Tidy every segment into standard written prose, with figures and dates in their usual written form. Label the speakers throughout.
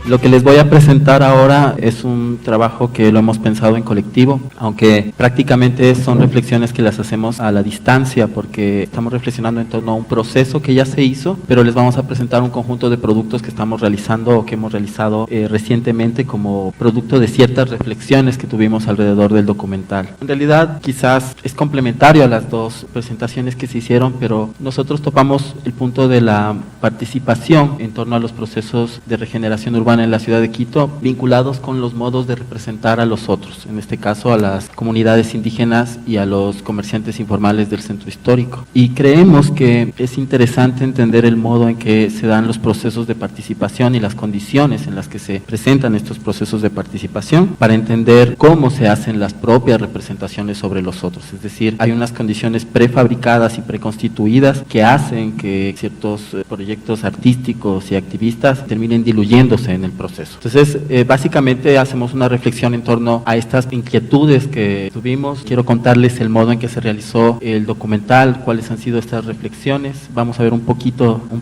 Speaker 1: Lo que les voy a presentar ahora es un trabajo que lo hemos pensado en colectivo, aunque prácticamente son reflexiones que las hacemos a la distancia porque estamos reflexionando en torno a un proceso que ya se hizo, pero les vamos a presentar un conjunto de productos que estamos realizando o que hemos realizado recientemente como producto de ciertas reflexiones que tuvimos alrededor del documental. En realidad quizás es complementario a las dos presentaciones que se hicieron, pero nosotros topamos el punto de la participación en torno a los procesos de regeneración urbana en la ciudad de Quito, vinculados con los modos de representar a los otros, en este caso a las comunidades indígenas y a los comerciantes informales del centro histórico. Y creemos que es interesante entender el modo en que se dan los procesos de participación y las condiciones en las que se presentan estos procesos de participación para entender cómo se hacen las propias representaciones sobre los otros. Es decir, hay unas condiciones prefabricadas y preconstituidas que hacen que ciertos proyectos artísticos y activistas terminen diluyéndose en el proceso. Entonces, básicamente hacemos una reflexión en torno a estas inquietudes que tuvimos. Quiero contarles el modo en que se realizó el documental, cuáles han sido estas reflexiones. Vamos a ver un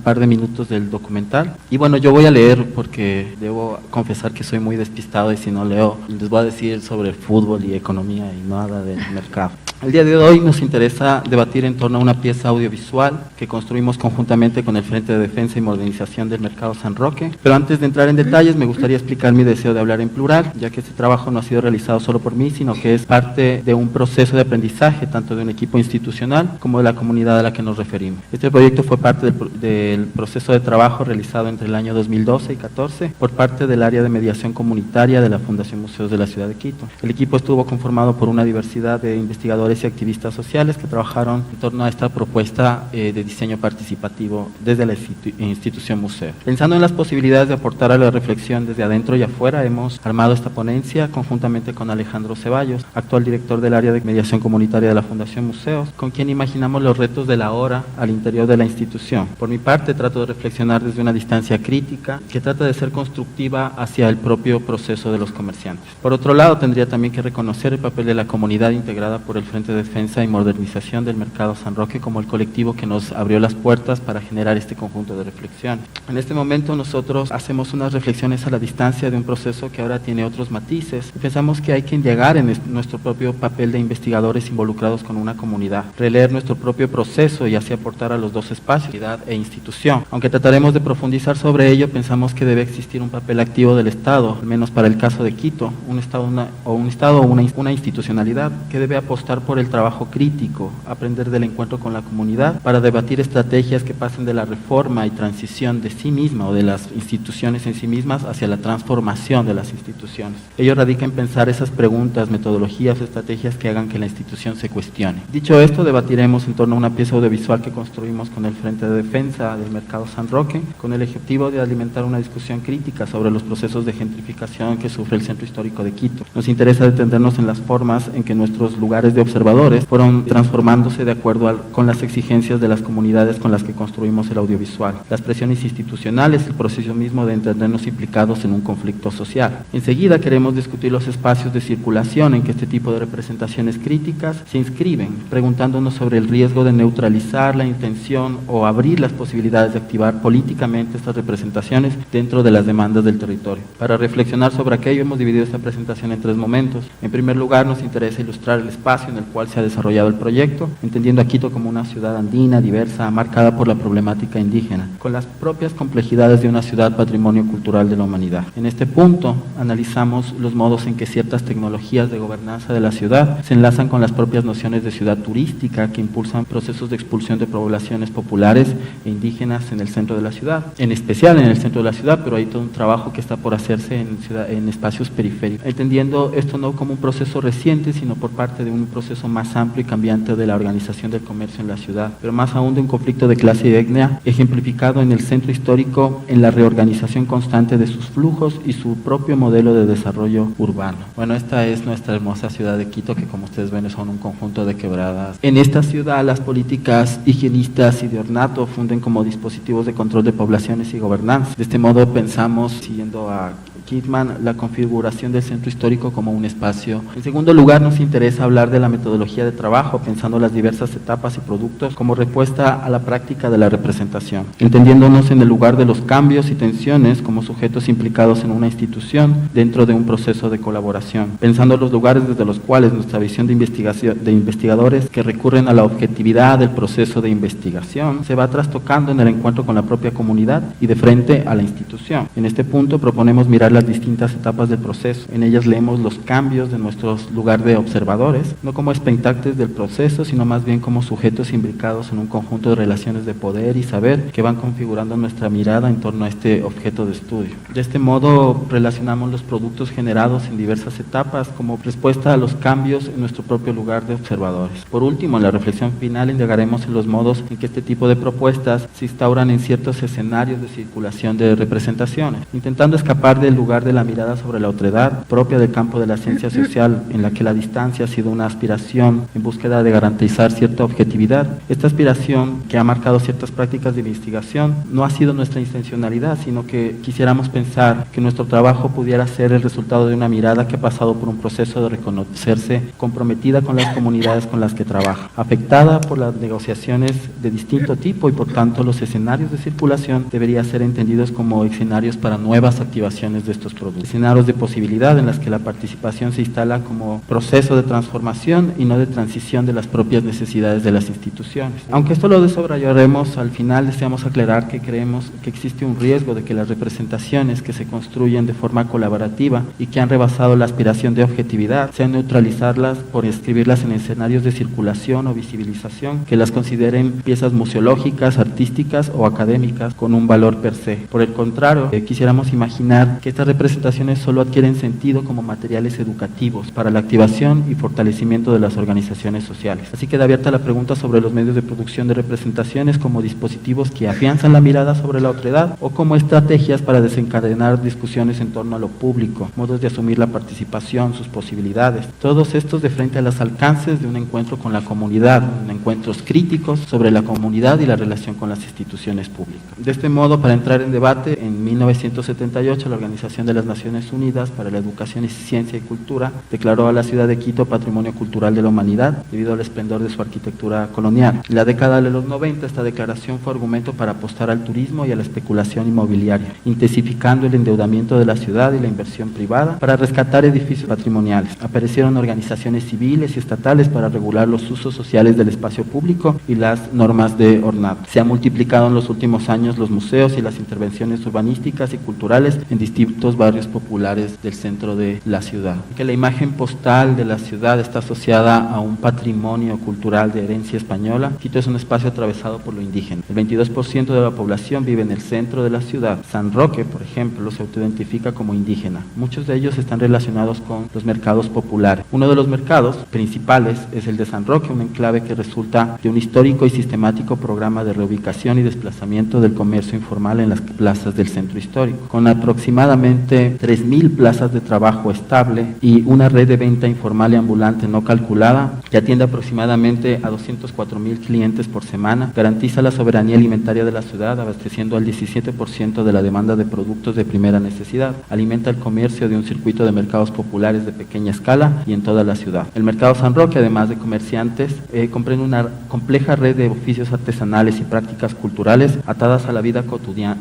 Speaker 1: par de minutos del documental. Y bueno, yo voy a leer porque debo confesar que soy muy despistado y si no leo, les voy a decir sobre fútbol y economía y nada del mercado. El día de hoy nos interesa debatir en torno a una pieza audiovisual que construimos conjuntamente con el Frente de Defensa y Modernización del Mercado San Roque. Pero antes de entrar en detalles, me gustaría explicar mi deseo de hablar en plural, ya que este trabajo no ha sido realizado solo por mí, sino que es parte de un proceso de aprendizaje, tanto de un equipo institucional como de la comunidad a la que nos referimos. Este proyecto fue parte del proceso de trabajo realizado entre el año 2012 y 2014 por parte del área de mediación comunitaria de la Fundación Museos de la Ciudad de Quito. El equipo estuvo conformado por una diversidad de investigadores y activistas sociales que trabajaron en torno a esta propuesta de diseño participativo desde la institución museo. Pensando en las posibilidades de aportar a la reflexión desde adentro y afuera, hemos armado esta ponencia conjuntamente con Alejandro Ceballos, actual director del área de mediación comunitaria de la Fundación Museos, con quien imaginamos los retos de la hora al interior de la institución. Por mi parte, trato de reflexionar desde una distancia crítica que trata de ser constructiva hacia el propio proceso de los comerciantes. Por otro lado, tendría también que reconocer el papel de la comunidad integrada por el Frente de Defensa y Modernización del Mercado San Roque como el colectivo que nos abrió las puertas para generar este conjunto de reflexiones. En este momento nosotros hacemos unas reflexiones a la distancia de un proceso que ahora tiene otros matices y pensamos que hay que indagar en nuestro propio papel de investigadores involucrados con una comunidad, releer nuestro propio proceso y así aportar a los dos espacios, ciudad e institución. Aunque trataremos de profundizar sobre ello, pensamos que debe existir un papel activo del Estado, al menos para el caso de Quito, un Estado o una institucionalidad que debe apostar por el trabajo crítico, aprender del encuentro con la comunidad para debatir estrategias que pasen de la reforma y transición de sí misma o de las instituciones en sí mismas hacia la transformación de las instituciones. Ello radica en pensar esas preguntas, metodologías, estrategias que hagan que la institución se cuestione. Dicho esto, debatiremos en torno a una pieza audiovisual que construimos con el Frente de Defensa del Mercado San Roque, con el objetivo de alimentar una discusión crítica sobre los procesos de gentrificación que sufre el centro histórico de Quito. Nos interesa detenernos en las formas en que nuestros lugares de observadores fueron transformándose de acuerdo con las exigencias de las comunidades con las que construimos el audiovisual, las presiones institucionales, el proceso mismo de entendernos implicados en un conflicto social. Enseguida queremos discutir los espacios de circulación en que este tipo de representaciones críticas se inscriben, preguntándonos sobre el riesgo de neutralizar la intención o abrir las posibilidades de activar políticamente estas representaciones dentro de las demandas del territorio. Para reflexionar sobre aquello hemos dividido esta presentación en 3 momentos. En primer lugar, nos interesa ilustrar el espacio en el cual se ha desarrollado el proyecto, entendiendo a Quito como una ciudad andina, diversa, marcada por la problemática indígena, con las propias complejidades de una ciudad patrimonio cultural de la humanidad. En este punto, analizamos los modos en que ciertas tecnologías de gobernanza de la ciudad se enlazan con las propias nociones de ciudad turística que impulsan procesos de expulsión de poblaciones populares e indígenas en el centro de la ciudad, en especial en el centro de la ciudad, pero hay todo un trabajo que está por hacerse en espacios periféricos, entendiendo esto no como un proceso reciente, sino por parte de un proceso más amplio y cambiante de la organización del comercio en la ciudad, pero más aún de un conflicto de clase y etnia, ejemplificado en el centro histórico en la reorganización constante de sus flujos y su propio modelo de desarrollo urbano. Bueno, esta es nuestra hermosa ciudad de Quito, que como ustedes ven son un conjunto de quebradas. En esta ciudad las políticas higienistas y de ornato funden como dispositivos de control de poblaciones y gobernanza. De este modo pensamos, siguiendo a Kidman la configuración del centro histórico como un espacio. En segundo lugar, nos interesa hablar de la metodología de trabajo, pensando las diversas etapas y productos como respuesta a la práctica de la representación, entendiéndonos en el lugar de los cambios y tensiones como sujetos implicados en una institución dentro de un proceso de colaboración, pensando los lugares desde los cuales nuestra visión de investigación de investigadores que recurren a la objetividad del proceso de investigación se va trastocando en el encuentro con la propia comunidad y de frente a la institución. En este punto proponemos mirar las distintas etapas del proceso. En ellas leemos los cambios de nuestro lugar de observadores, no como expectantes del proceso, sino más bien como sujetos imbricados en un conjunto de relaciones de poder y saber que van configurando nuestra mirada en torno a este objeto de estudio. De este modo relacionamos los productos generados en diversas etapas como respuesta a los cambios en nuestro propio lugar de observadores. Por último, en la reflexión final indagaremos en los modos en que este tipo de propuestas se instauran en ciertos escenarios de circulación de representaciones, intentando escapar del lugar de la mirada sobre la otredad propia del campo de la ciencia social, en la que la distancia ha sido una aspiración en búsqueda de garantizar cierta objetividad. Esta aspiración, que ha marcado ciertas prácticas de investigación, no ha sido nuestra intencionalidad, sino que quisiéramos pensar que nuestro trabajo pudiera ser el resultado de una mirada que ha pasado por un proceso de reconocerse comprometida con las comunidades con las que trabaja, afectada por las negociaciones de distinto tipo y por tanto los escenarios de circulación deberían ser entendidos como escenarios para nuevas activaciones de estos productos, escenarios de posibilidad en las que la participación se instala como proceso de transformación y no de transición de las propias necesidades de las instituciones. Aunque esto lo desarrollaremos, al final deseamos aclarar que creemos que existe un riesgo de que las representaciones que se construyen de forma colaborativa y que han rebasado la aspiración de objetividad sean neutralizarlas por escribirlas en escenarios de circulación o visibilización que las consideren piezas museológicas, artísticas o académicas con un valor per se. Por el contrario, quisiéramos imaginar que estas representaciones solo adquieren sentido como materiales educativos para la activación y fortalecimiento de las organizaciones sociales. Así queda abierta la pregunta sobre los medios de producción de representaciones como dispositivos que afianzan la mirada sobre la otredad o como estrategias para desencadenar discusiones en torno a lo público, modos de asumir la participación, sus posibilidades. Todos estos de frente a los alcances de un encuentro con la comunidad, encuentros críticos sobre la comunidad y la relación con las instituciones públicas. De este modo, para entrar en debate, en 1978 la Organización de las Naciones Unidas para la Educación y Ciencia y Cultura declaró a la ciudad de Quito Patrimonio Cultural de la Humanidad debido al esplendor de su arquitectura colonial. En la década de los 90 esta declaración fue argumento para apostar al turismo y a la especulación inmobiliaria, intensificando el endeudamiento de la ciudad y la inversión privada para rescatar edificios patrimoniales. Aparecieron organizaciones civiles y estatales para regular los usos sociales del espacio público y las normas de ornato. Se han multiplicado en los últimos años los museos y las intervenciones urbanísticas y culturales en distintos barrios populares del centro de la ciudad. Que la imagen postal de la ciudad está asociada a un patrimonio cultural de herencia española. Quito es un espacio atravesado por lo indígena. El 22% de la población vive en el centro de la ciudad. San Roque, por ejemplo, se autoidentifica como indígena. Muchos de ellos están relacionados con los mercados populares. Uno de los mercados principales es el de San Roque, un enclave que resulta de un histórico y sistemático programa de reubicación y desplazamiento del comercio informal en las plazas del centro histórico, con aproximadamente 3.000 plazas de trabajo estable y una red de venta informal y ambulante no calculada que atiende aproximadamente a 204.000 clientes por semana, garantiza la soberanía alimentaria de la ciudad, abasteciendo al 17% de la demanda de productos de primera necesidad, alimenta el comercio de un circuito de mercados populares de pequeña escala y en toda la ciudad. El mercado San Roque, además de comerciantes, comprende una compleja red de oficios artesanales y prácticas culturales atadas a la vida cotidiana,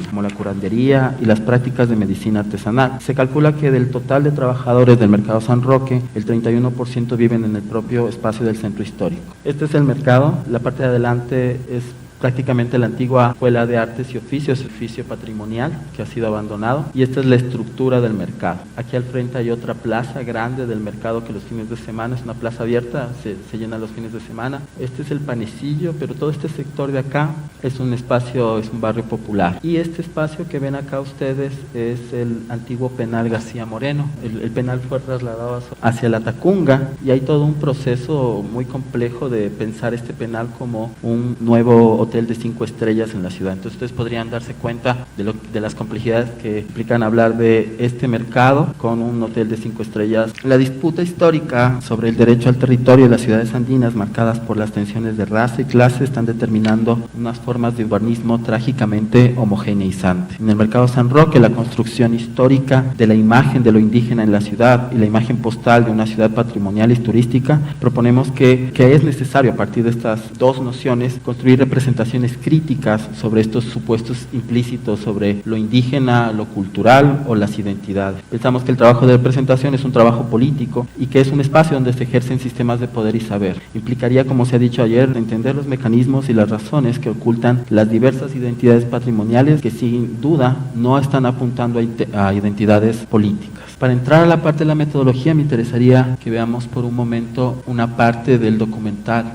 Speaker 1: como la curandería y las prácticas de medicina artesanal. Se calcula que del total de trabajadores del mercado San Roque, el 31% viven en el propio espacio del centro histórico. Este es el mercado. La parte de adelante es prácticamente la antigua Escuela de Artes y Oficios, edificio patrimonial que ha sido abandonado, y esta es la estructura del mercado. Aquí al frente hay otra plaza grande del mercado que los fines de semana es una plaza abierta, se llena los fines de semana. Este es el panecillo, pero todo este sector de acá es un espacio, es un barrio popular. Y este espacio que ven acá ustedes es el antiguo penal García Moreno. El penal fue trasladado hacia la Tacunga y hay todo un proceso muy complejo de pensar este penal como un nuevo hotel de 5 estrellas en la ciudad. Entonces ustedes podrían darse cuenta de las complejidades que implican hablar de este mercado con un hotel de 5 estrellas. La disputa histórica sobre el derecho al territorio de las ciudades andinas, marcadas por las tensiones de raza y clase, están determinando unas formas de urbanismo trágicamente homogeneizante. En el mercado San Roque, la construcción histórica de la imagen de lo indígena en la ciudad y la imagen postal de una ciudad patrimonial y turística, proponemos que es necesario, a partir de estas dos nociones, construir representaciones críticas sobre estos supuestos implícitos sobre lo indígena, lo cultural o las identidades. Pensamos que el trabajo de representación es un trabajo político y que es un espacio donde se ejercen sistemas de poder y saber. Implicaría, como se ha dicho ayer, entender los mecanismos y las razones que ocultan las diversas identidades patrimoniales que sin duda no están apuntando a identidades políticas. Para entrar a la parte de la metodología, me interesaría que veamos por un momento una parte del documental.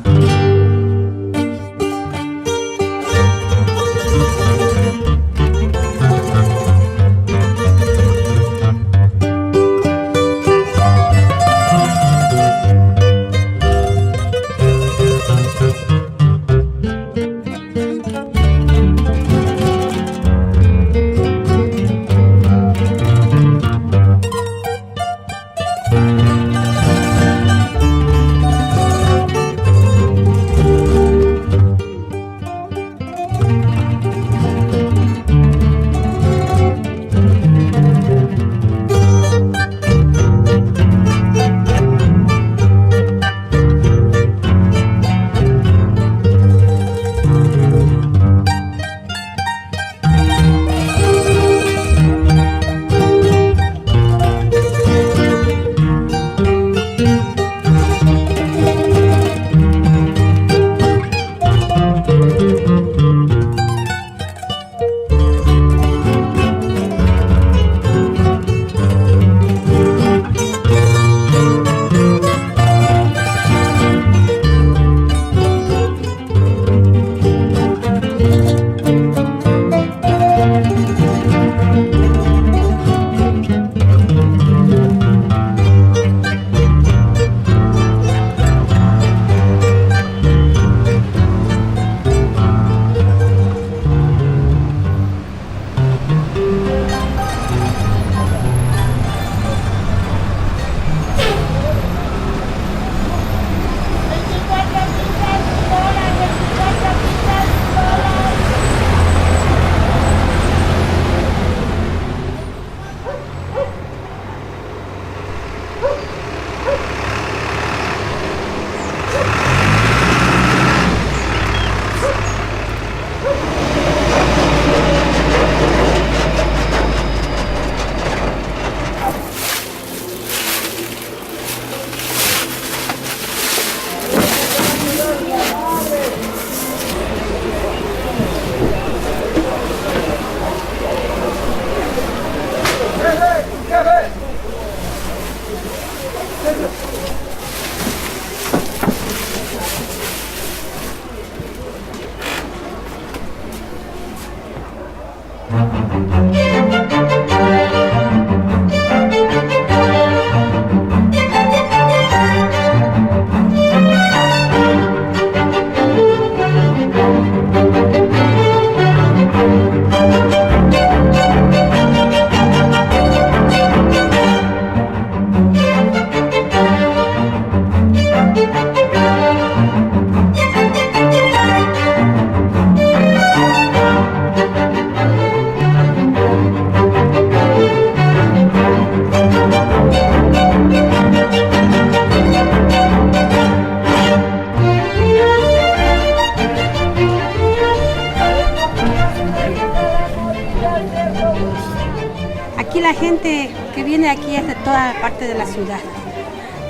Speaker 2: Aquí la gente que viene aquí es de toda parte de la ciudad,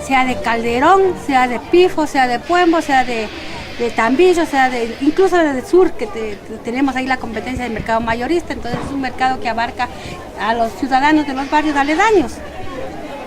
Speaker 2: sea de Calderón, sea de Pifo, sea de Puembo, sea de Tambillo, sea incluso del sur, que tenemos ahí la competencia del mercado mayorista. Entonces es un mercado que abarca a los ciudadanos de los barrios aledaños.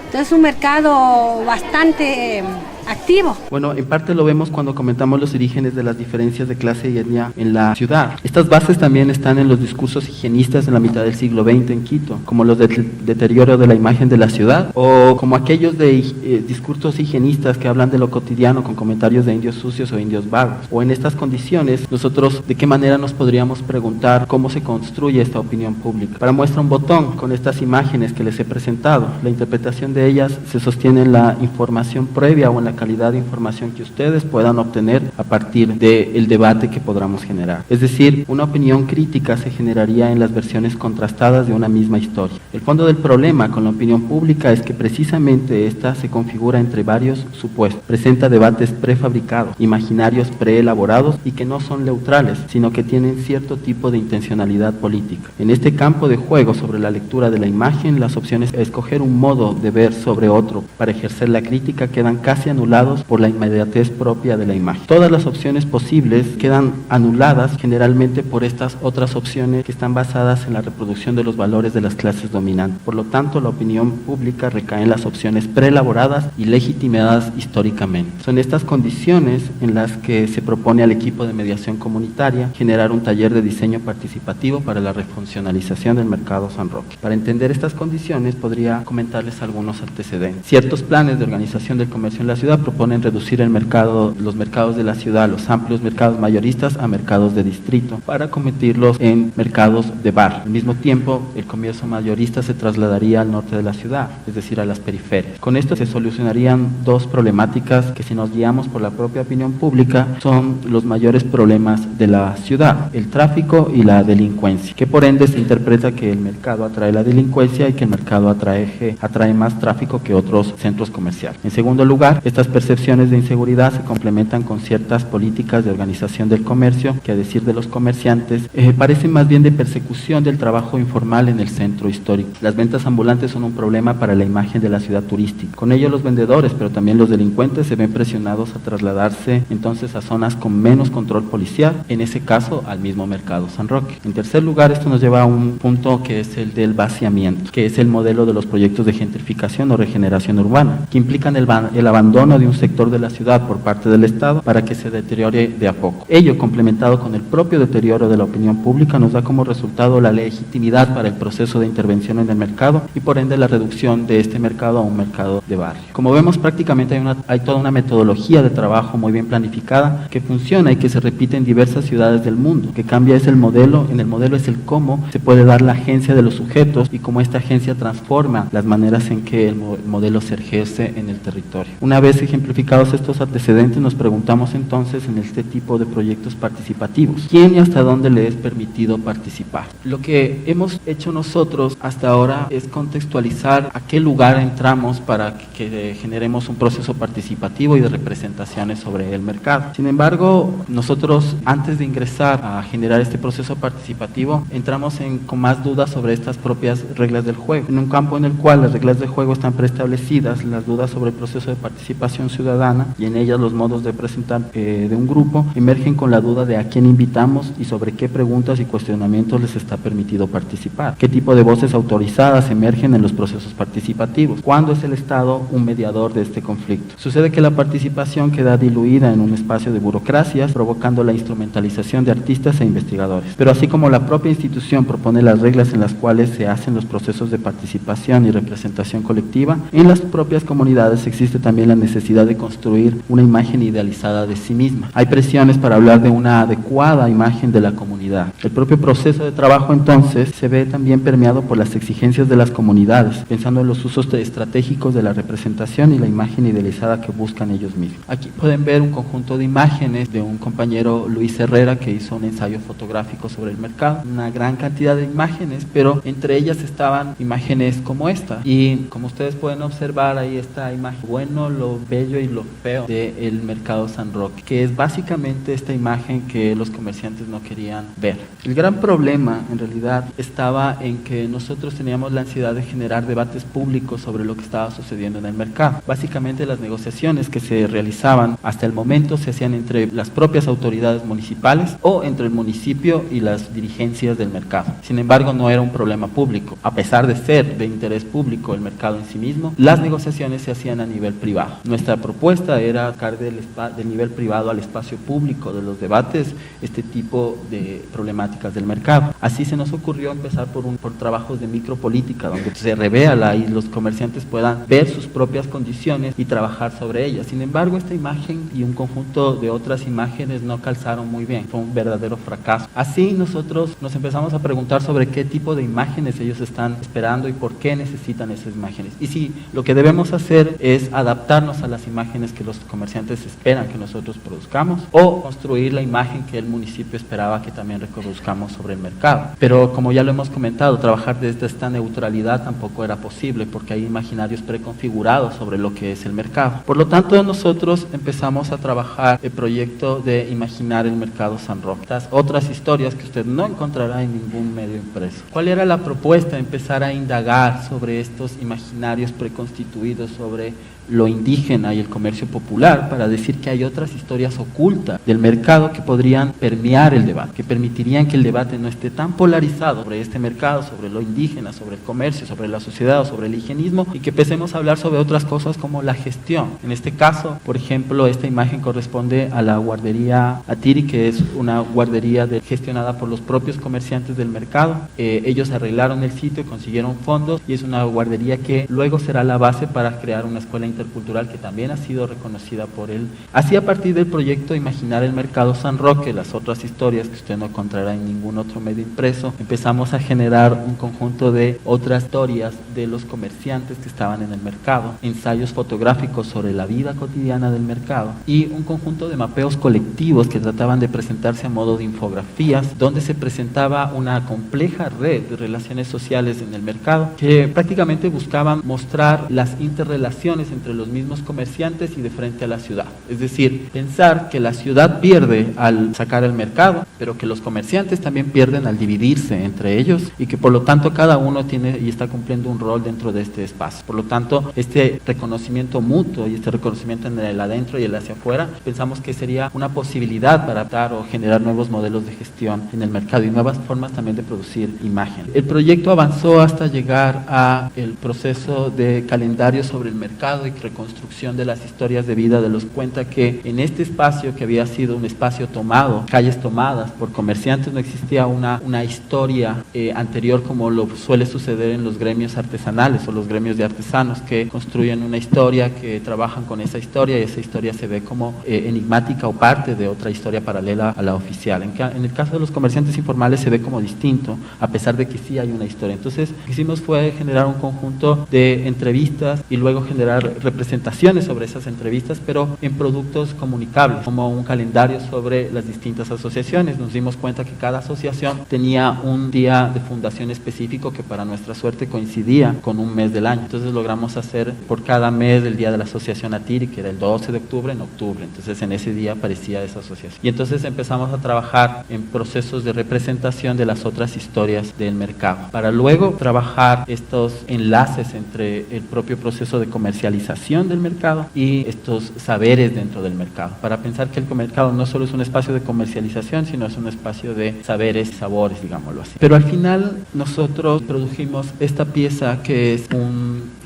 Speaker 2: Entonces es un mercado bastante activo.
Speaker 1: Bueno, en parte lo vemos cuando comentamos los orígenes de las diferencias de clase y etnia en la ciudad. Estas bases también están en los discursos higienistas en la mitad del siglo XX en Quito, como los del deterioro de la imagen de la ciudad, o como aquellos de discursos higienistas que hablan de lo cotidiano con comentarios de indios sucios o indios vagos. O en estas condiciones, nosotros de qué manera nos podríamos preguntar cómo se construye esta opinión pública. Para muestra un botón con estas imágenes que les he presentado. La interpretación de ellas se sostiene en la información previa o en la calidad de información que ustedes puedan obtener a partir del debate que podamos generar. Es decir, una opinión crítica se generaría en las versiones contrastadas de una misma historia. El fondo del problema con la opinión pública es que precisamente esta se configura entre varios supuestos. Presenta debates prefabricados, imaginarios preelaborados y que no son neutrales, sino que tienen cierto tipo de intencionalidad política. En este campo de juego sobre la lectura de la imagen, las opciones a escoger un modo de ver sobre otro para ejercer la crítica quedan casi anulados por la inmediatez propia de la imagen. Todas las opciones posibles quedan anuladas generalmente por estas otras opciones que están basadas en la reproducción de los valores de las clases dominantes. Por lo tanto, la opinión pública recae en las opciones preelaboradas y legitimadas históricamente. Son estas condiciones en las que se propone al equipo de mediación comunitaria generar un taller de diseño participativo para la refuncionalización del mercado San Roque. Para entender estas condiciones, podría comentarles algunos antecedentes. Ciertos planes de organización del comercio en la ciudad proponen reducir los mercados de la ciudad, los amplios mercados mayoristas, a mercados de distrito, para convertirlos en mercados de barrio. Al mismo tiempo, el comercio mayorista se trasladaría al norte de la ciudad, es decir, a las periferias. Con esto se solucionarían dos problemáticas que, si nos guiamos por la propia opinión pública, son los mayores problemas de la ciudad: el tráfico y la delincuencia, que por ende se interpreta que el mercado atrae la delincuencia y que el mercado atrae más tráfico que otros centros comerciales. En segundo lugar, estas percepciones de inseguridad se complementan con ciertas políticas de organización del comercio que, a decir de los comerciantes, parecen más bien de persecución del trabajo informal en el centro histórico. Las ventas ambulantes son un problema para la imagen de la ciudad turística. Con ello, los vendedores, pero también los delincuentes, se ven presionados a trasladarse entonces a zonas con menos control policial, en ese caso al mismo mercado San Roque. En tercer lugar, esto nos lleva a un punto que es el del vaciamiento, que es el modelo de los proyectos de gentrificación o regeneración urbana, que implican el abandono de un sector de la ciudad por parte del Estado para que se deteriore de a poco. Ello, complementado con el propio deterioro de la opinión pública, nos da como resultado la legitimidad para el proceso de intervención en el mercado y por ende la reducción de este mercado a un mercado de barrio. Como vemos, prácticamente hay toda una metodología de trabajo muy bien planificada que funciona y que se repite en diversas ciudades del mundo. Lo que cambia es el modelo. En el modelo es el cómo se puede dar la agencia de los sujetos y cómo esta agencia transforma las maneras en que el modelo se ejerce en el territorio. Una vez ejemplificados estos antecedentes, nos preguntamos entonces en este tipo de proyectos participativos, ¿quién y hasta dónde le es permitido participar? Lo que hemos hecho nosotros hasta ahora es contextualizar a qué lugar entramos para que generemos un proceso participativo y de representaciones sobre el mercado. Sin embargo, nosotros, antes de ingresar a generar este proceso participativo, entramos con más dudas sobre estas propias reglas del juego. En un campo en el cual las reglas del juego están preestablecidas, las dudas sobre el proceso de participación ciudadana y en ellas los modos de presentar de un grupo emergen con la duda de a quién invitamos y sobre qué preguntas y cuestionamientos les está permitido participar. ¿Qué tipo de voces autorizadas emergen en los procesos participativos? ¿Cuándo es el Estado un mediador de este conflicto? Sucede que la participación queda diluida en un espacio de burocracias, provocando la instrumentalización de artistas e investigadores. Pero así como la propia institución propone las reglas en las cuales se hacen los procesos de participación y representación colectiva, en las propias comunidades existe también la necesidad de construir una imagen idealizada de sí misma. Hay presiones para hablar de una adecuada imagen de la comunidad. El propio proceso de trabajo entonces se ve también permeado por las exigencias de las comunidades, pensando en los usos estratégicos de la representación y la imagen idealizada que buscan ellos mismos. Aquí pueden ver un conjunto de imágenes de un compañero, Luis Herrera, que hizo un ensayo fotográfico sobre el mercado. Una gran cantidad de imágenes, pero entre ellas estaban imágenes como esta. Y como ustedes pueden observar, ahí está imagen, bueno, lo bello y lo feo del mercado San Roque, que es básicamente esta imagen que los comerciantes no querían ver. El gran problema, en realidad, estaba en que nosotros teníamos la ansiedad de generar debates públicos sobre lo que estaba sucediendo en el mercado. Básicamente, las negociaciones que se realizaban hasta el momento se hacían entre las propias autoridades municipales o entre el municipio y las dirigencias del mercado. Sin embargo, no era un problema público. A pesar de ser de interés público el mercado en sí mismo, las negociaciones se hacían a nivel privado. nuestra propuesta era sacar del nivel privado al espacio público de los debates este tipo de problemáticas del mercado. Así se nos ocurrió empezar por trabajos de micropolítica, donde se revela y los comerciantes puedan ver sus propias condiciones y trabajar sobre ellas. Sin embargo, esta imagen y un conjunto de otras imágenes no calzaron muy bien, fue un verdadero fracaso. Así nosotros nos empezamos a preguntar sobre qué tipo de imágenes ellos están esperando y por qué necesitan esas imágenes. Y si lo que debemos hacer es adaptarnos a las imágenes que los comerciantes esperan que nosotros produzcamos o construir la imagen que el municipio esperaba que también reproduzcamos sobre el mercado. Pero como ya lo hemos comentado, trabajar desde esta neutralidad tampoco era posible porque hay imaginarios preconfigurados sobre lo que es el mercado. Por lo tanto, nosotros empezamos a trabajar el proyecto de imaginar el mercado San Roque. Estas otras historias que usted no encontrará en ningún medio impreso. ¿Cuál era la propuesta? Empezar a indagar sobre estos imaginarios preconstituidos, sobre lo indígena y el comercio popular, para decir que hay otras historias ocultas del mercado que podrían permear el debate, que permitirían que el debate no esté tan polarizado sobre este mercado, sobre lo indígena, sobre el comercio, sobre la sociedad o sobre el higienismo, y que empecemos a hablar sobre otras cosas como la gestión. En este caso, por ejemplo, esta imagen corresponde a la guardería Atiri, que es una guardería gestionada por los propios comerciantes del mercado. Ellos arreglaron el sitio, consiguieron fondos y es una guardería que luego será la base para crear una escuela intercultural que también ha sido reconocida por él. Así, a partir del proyecto Imaginar el Mercado San Roque, las otras historias que usted no encontrará en ningún otro medio impreso, empezamos a generar un conjunto de otras historias de los comerciantes que estaban en el mercado, ensayos fotográficos sobre la vida cotidiana del mercado y un conjunto de mapeos colectivos que trataban de presentarse a modo de infografías, donde se presentaba una compleja red de relaciones sociales en el mercado que prácticamente buscaban mostrar las interrelaciones entre los mismos comerciantes y de frente a la ciudad. Es decir, pensar que la ciudad pierde al sacar el mercado, pero que los comerciantes también pierden al dividirse entre ellos y que por lo tanto cada uno tiene y está cumpliendo un rol dentro de este espacio. Por lo tanto, este reconocimiento mutuo y este reconocimiento en el adentro y el hacia afuera, pensamos que sería una posibilidad para adaptar o generar nuevos modelos de gestión en el mercado y nuevas formas también de producir imagen. El proyecto avanzó hasta llegar a el proceso de calendario sobre el mercado y reconstrucción de las historias de vida de los cuenta que en este espacio que había sido un espacio tomado, calles tomadas por comerciantes, no existía una historia anterior como lo suele suceder en los gremios artesanales o los gremios de artesanos que construyen una historia, que trabajan con esa historia y esa historia se ve como enigmática o parte de otra historia paralela a la oficial. En el caso de los comerciantes informales se ve como distinto, a pesar de que sí hay una historia. Entonces, lo que hicimos fue generar un conjunto de entrevistas y luego generar representaciones sobre esas entrevistas, pero en productos comunicables, como un calendario sobre las distintas asociaciones. Nos dimos cuenta que cada asociación tenía un día de fundación específico que para nuestra suerte coincidía con un mes del año. Entonces logramos hacer por cada mes el día de la asociación Atiri, que era el 12 de octubre, en octubre. Entonces en ese día aparecía esa asociación. Y entonces empezamos a trabajar en procesos de representación de las otras historias del mercado, para luego trabajar estos enlaces entre el propio proceso de comercialización del mercado y estos saberes dentro del mercado, para pensar que el mercado no solo es un espacio de comercialización, sino es un espacio de saberes y sabores, digámoslo así. Pero al final nosotros produjimos esta pieza que es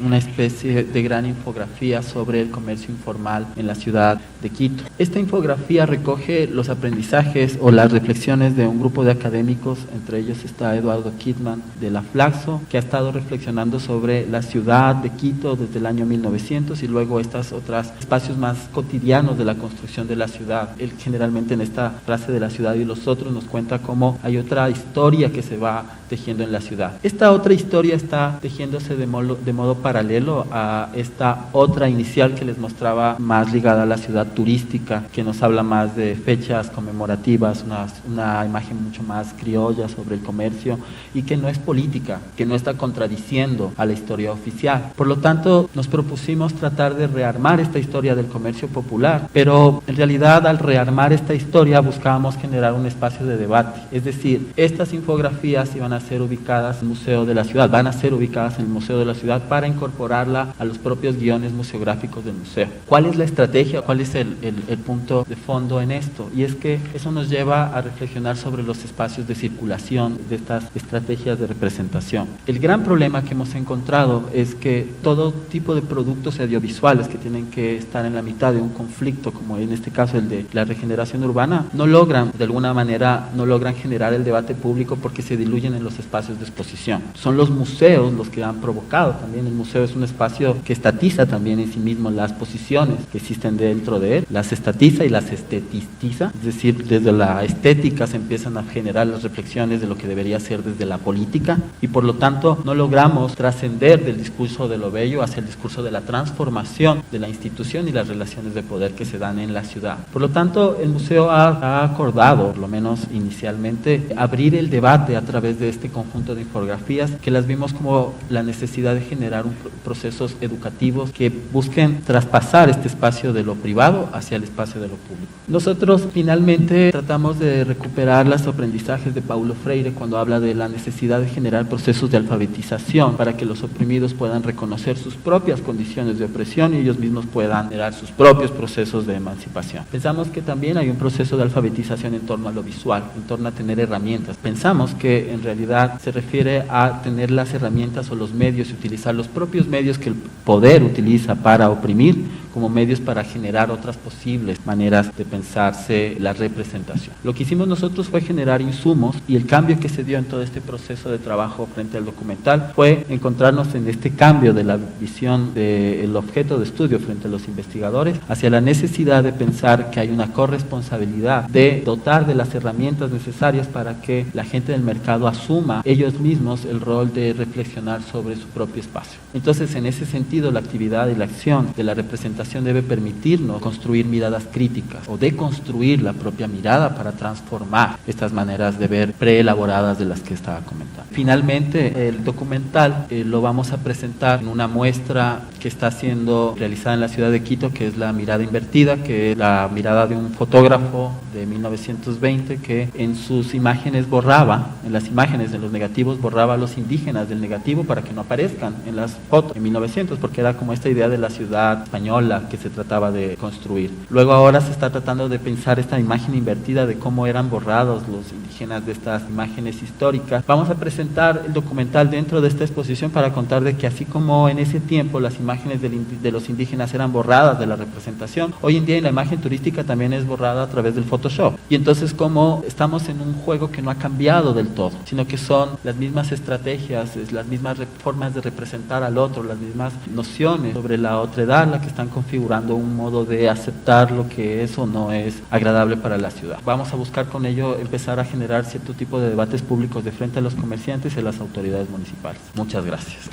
Speaker 1: una especie de gran infografía sobre el comercio informal en la ciudad de Quito. Esta infografía recoge los aprendizajes o las reflexiones de un grupo de académicos, entre ellos está Eduardo Kidman de la Flaxo, que ha estado reflexionando sobre la ciudad de Quito desde el año 1900 y luego estos otros espacios más cotidianos de la construcción de la ciudad. Él generalmente en esta frase de la ciudad y los otros nos cuenta cómo hay otra historia que se va tejiendo en la ciudad. Esta otra historia está tejiéndose de modo paralelo a esta otra inicial que les mostraba, más ligada a la ciudad turística, que nos habla más de fechas conmemorativas, una imagen mucho más criolla sobre el comercio y que no es política, que no está contradiciendo a la historia oficial. Por lo tanto, nos propusimos tratar de rearmar esta historia del comercio popular, pero en realidad al rearmar esta historia buscábamos generar un espacio de debate. Es decir, estas infografías iban a ser ubicadas en el Museo de la Ciudad, van a ser ubicadas en el Museo de la Ciudad para incorporarla a los propios guiones museográficos del museo. ¿Cuál es la estrategia? ¿Cuál es el punto de fondo en esto? Y es que eso nos lleva a reflexionar sobre los espacios de circulación de estas estrategias de representación. El gran problema que hemos encontrado es que todo tipo de productos procesos audiovisuales que tienen que estar en la mitad de un conflicto, como en este caso el de la regeneración urbana, no logran, de alguna manera, no logran generar el debate público porque se diluyen en los espacios de exposición. Son los museos los que han provocado también. El museo es un espacio que estatiza también en sí mismo las posiciones que existen dentro de él, las estatiza y las estetiza, es decir, desde la estética se empiezan a generar las reflexiones de lo que debería ser desde la política, y por lo tanto no logramos trascender del discurso de lo bello hacia el discurso de la transformación de la institución y las relaciones de poder que se dan en la ciudad. Por lo tanto, el museo ha acordado, por lo menos inicialmente, abrir el debate a través de este conjunto de infografías que las vimos como la necesidad de generar procesos educativos que busquen traspasar este espacio de lo privado hacia el espacio de lo público. Nosotros finalmente tratamos de recuperar los aprendizajes de Paulo Freire cuando habla de la necesidad de generar procesos de alfabetización para que los oprimidos puedan reconocer sus propias condiciones de opresión y ellos mismos puedan generar sus propios procesos de emancipación. Pensamos que también hay un proceso de alfabetización en torno a lo visual, en torno a tener herramientas. Pensamos que en realidad se refiere a tener las herramientas o los medios y utilizar los propios medios que el poder utiliza para oprimir como medios para generar otras posibles maneras de pensarse la representación. Lo que hicimos nosotros fue generar insumos, y el cambio que se dio en todo este proceso de trabajo frente al documental fue encontrarnos en este cambio de la visión del objeto de estudio frente a los investigadores hacia la necesidad de pensar que hay una corresponsabilidad de dotar de las herramientas necesarias para que la gente del mercado asuma ellos mismos el rol de reflexionar sobre su propio espacio. Entonces, en ese sentido, la actividad y la acción de la representación debe permitirnos construir miradas críticas o deconstruir la propia mirada para transformar estas maneras de ver preelaboradas de las que estaba comentando. Finalmente, el documental lo vamos a presentar en una muestra que está siendo realizada en la ciudad de Quito, que es la mirada invertida, que es la mirada de un fotógrafo de 1920 que en sus imágenes borraba, en las imágenes de los negativos, borraba a los indígenas del negativo para que no aparezcan en las fotos en 1900, porque era como esta idea de la ciudad española que se trataba de construir. Luego ahora se está tratando de pensar esta imagen invertida de cómo eran borrados los indígenas de estas imágenes históricas. Vamos a presentar el documental dentro de esta exposición para contar de que así como en ese tiempo las imágenes de los indígenas eran borradas de la representación, hoy en día la imagen turística también es borrada a través del Photoshop. Y entonces como estamos en un juego que no ha cambiado del todo, sino que son las mismas estrategias, las mismas formas de representar al otro, las mismas nociones sobre la otredad, la que están configurando un modo de aceptar lo que es o no es agradable para la ciudad. Vamos a buscar con ello empezar a generar cierto tipo de debates públicos de frente a los comerciantes y a las autoridades municipales. Muchas gracias.